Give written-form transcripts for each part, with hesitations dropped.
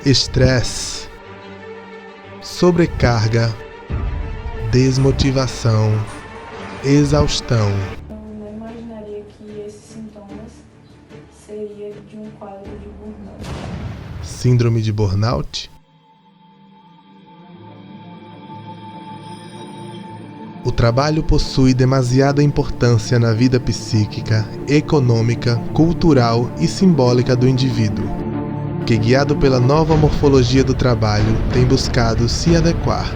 estresse, sobrecarga, desmotivação, exaustão. Eu não imaginaria que esses sintomas seriam de um quadro de burnout. Síndrome de burnout? O trabalho possui demasiada importância na vida psíquica, econômica, cultural e simbólica do indivíduo, que, guiado pela nova morfologia do trabalho, tem buscado se adequar,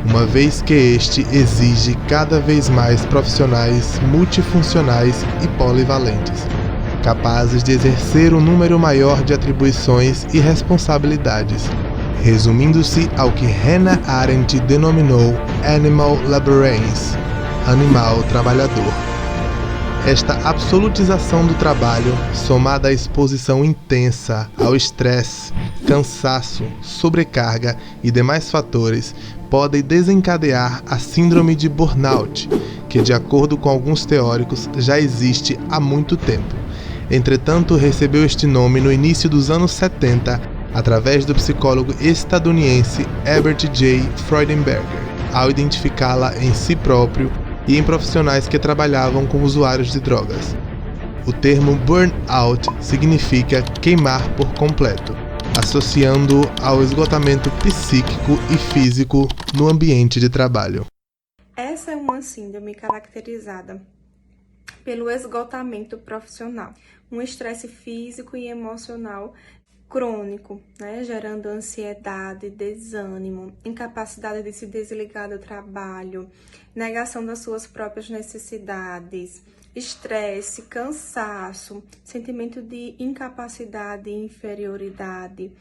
uma vez que este exige cada vez mais profissionais multifuncionais e polivalentes, capazes de exercer um número maior de atribuições e responsabilidades, resumindo-se ao que Hannah Arendt denominou Animal Laborance, animal trabalhador. Esta absolutização do trabalho, somada à exposição intensa ao estresse, cansaço, sobrecarga e demais fatores, podem desencadear a síndrome de burnout, que, de acordo com alguns teóricos, já existe há muito tempo. Entretanto, recebeu este nome no início dos anos 70, através do psicólogo estadunidense Herbert J. Freudenberger, ao identificá-la em si próprio e em profissionais que trabalhavam com usuários de drogas. O termo burnout significa queimar por completo, associando-o ao esgotamento psíquico e físico no ambiente de trabalho. Essa é uma síndrome caracterizada pelo esgotamento profissional, um estresse físico e emocional crônico, gerando ansiedade, desânimo, incapacidade de se desligar do trabalho, negação das suas próprias necessidades, estresse, cansaço, sentimento de incapacidade e inferioridade.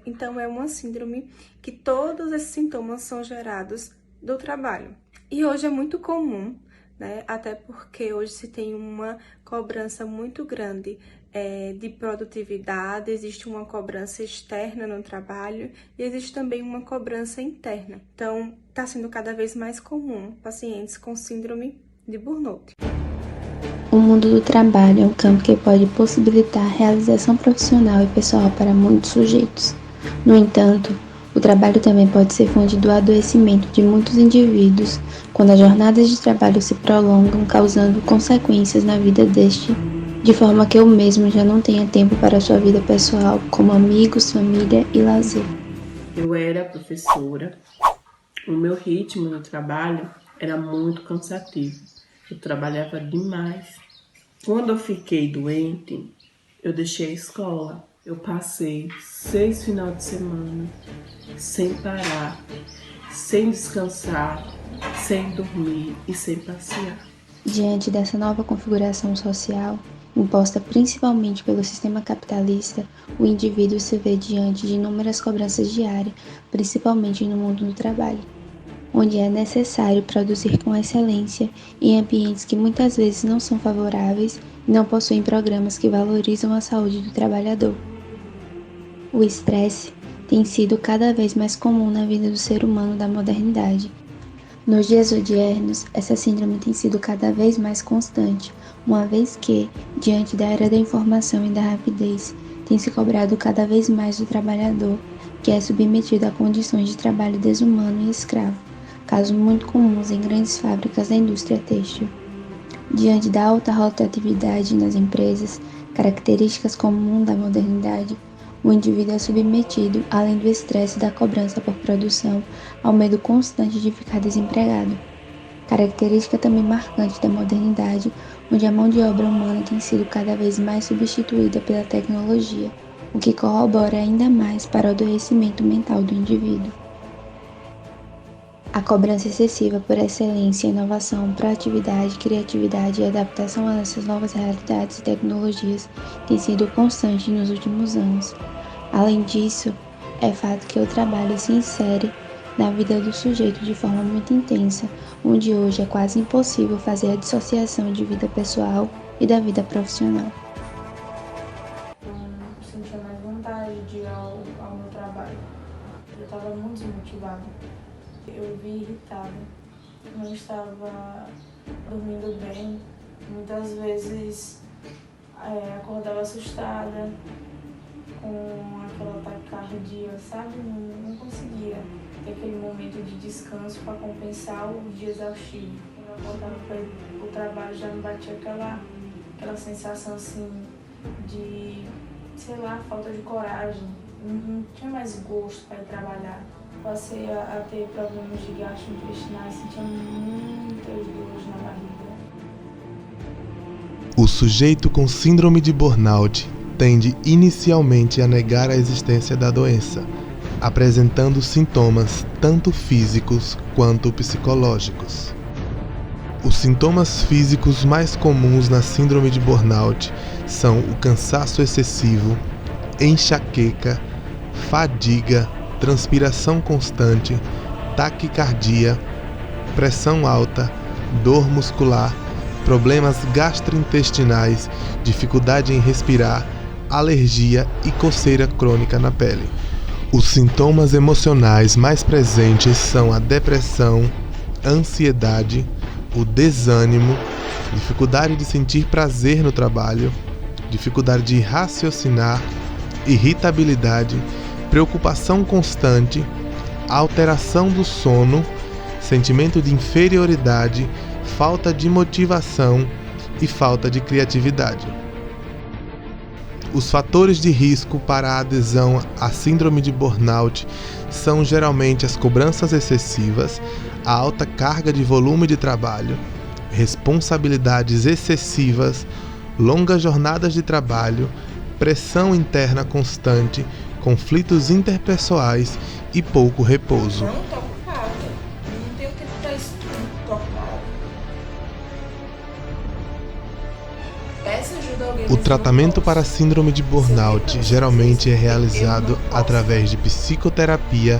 Então, é uma síndrome que todos esses sintomas são gerados do trabalho. E hoje é muito comum, até porque hoje se tem uma cobrança muito grande de produtividade, existe uma cobrança externa no trabalho e existe também uma cobrança interna. Então, está sendo cada vez mais comum pacientes com síndrome de burnout. O mundo do trabalho é um campo que pode possibilitar a realização profissional e pessoal para muitos sujeitos. No entanto, o trabalho também pode ser fonte do adoecimento de muitos indivíduos quando as jornadas de trabalho se prolongam, causando consequências na vida deste, de forma que o mesmo já não tenha tempo para a sua vida pessoal, como amigos, família e lazer. Eu era professora, o meu ritmo no trabalho era muito cansativo, eu trabalhava demais. Quando eu fiquei doente, eu deixei a escola. Eu passei 6 finais de semana sem parar, sem descansar, sem dormir e sem passear. Diante dessa nova configuração social, imposta principalmente pelo sistema capitalista, o indivíduo se vê diante de inúmeras cobranças diárias, principalmente no mundo do trabalho, onde é necessário produzir com excelência em ambientes que muitas vezes não são favoráveis e não possuem programas que valorizam a saúde do trabalhador. O estresse tem sido cada vez mais comum na vida do ser humano da modernidade. Nos dias odiernos, essa síndrome tem sido cada vez mais constante, uma vez que, diante da era da informação e da rapidez, tem se cobrado cada vez mais do trabalhador, que é submetido a condições de trabalho desumano e escravo, casos muito comuns em grandes fábricas da indústria têxtil. Diante da alta rotatividade nas empresas, características comuns da modernidade, o indivíduo é submetido, além do estresse da cobrança por produção, ao medo constante de ficar desempregado. Característica também marcante da modernidade, onde a mão de obra humana tem sido cada vez mais substituída pela tecnologia, o que corrobora ainda mais para o adoecimento mental do indivíduo. A cobrança excessiva por excelência, inovação, proatividade, criatividade e adaptação a essas novas realidades e tecnologias tem sido constante nos últimos anos. Além disso, é fato que o trabalho se insere na vida do sujeito de forma muito intensa, onde hoje é quase impossível fazer a dissociação de vida pessoal e da vida profissional. Eu sentia mais vontade de ir ao meu trabalho. Eu estava muito desmotivada. Eu vi irritada, não estava dormindo bem, muitas vezes acordava assustada, com aquela taquicardia, sabe? Não conseguia ter aquele momento de descanso para compensar o dia exaustivo. Quando eu voltava para o trabalho já me batia aquela sensação assim de, sei lá, falta de coragem. Não tinha mais gosto para ir trabalhar. Passei a ter problemas de gastrointestinais, sentia muitas dores na barriga. O sujeito com síndrome de burnout tende inicialmente a negar a existência da doença, apresentando sintomas tanto físicos quanto psicológicos. Os sintomas físicos mais comuns na síndrome de burnout são o cansaço excessivo, enxaqueca, fadiga, transpiração constante, taquicardia, pressão alta, dor muscular, problemas gastrointestinais, dificuldade em respirar, alergia e coceira crônica na pele. Os sintomas emocionais mais presentes são a depressão, ansiedade, o desânimo, dificuldade de sentir prazer no trabalho, dificuldade de raciocinar, irritabilidade, preocupação constante, alteração do sono, sentimento de inferioridade, falta de motivação e falta de criatividade. Os fatores de risco para a adesão à síndrome de burnout são geralmente as cobranças excessivas, a alta carga de volume de trabalho, responsabilidades excessivas, longas jornadas de trabalho, pressão interna constante, conflitos interpessoais e pouco repouso. Não tô ocupada, não tenho tempo para isso tudo, tô ocupada. Peça ajuda a alguém. O tratamento para a síndrome de burnout geralmente é realizado através de psicoterapia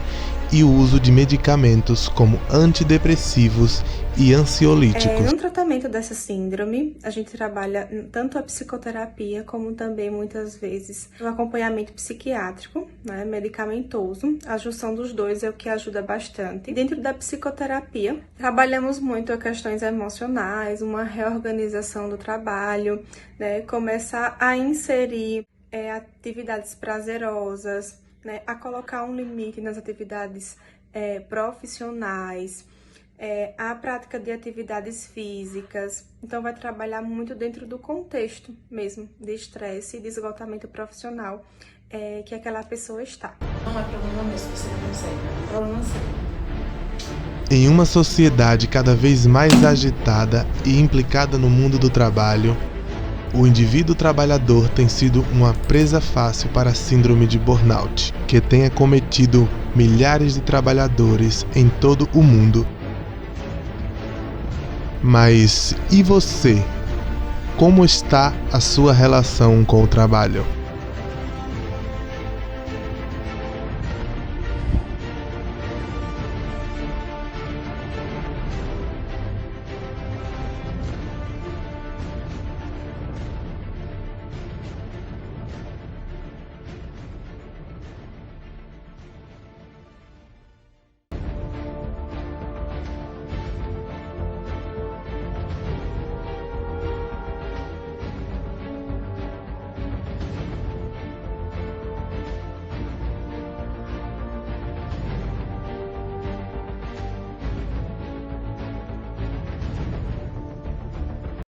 e o uso de medicamentos como antidepressivos e ansiolíticos. No tratamento dessa síndrome, a gente trabalha tanto a psicoterapia como também muitas vezes o acompanhamento psiquiátrico, né, medicamentoso. A junção dos dois é o que ajuda bastante. Dentro da psicoterapia, trabalhamos muito a questões emocionais, uma reorganização do trabalho, né, começar a inserir atividades prazerosas, né, a colocar um limite nas atividades profissionais, a prática de atividades físicas. Então vai trabalhar muito dentro do contexto mesmo de estresse e de esgotamento profissional que aquela pessoa está. Não é problema meu se você não consegue, é problema seu. Em uma sociedade cada vez mais agitada e implicada no mundo do trabalho, o indivíduo trabalhador tem sido uma presa fácil para a síndrome de burnout, que tem acometido milhares de trabalhadores em todo o mundo. Mas e você? Como está a sua relação com o trabalho?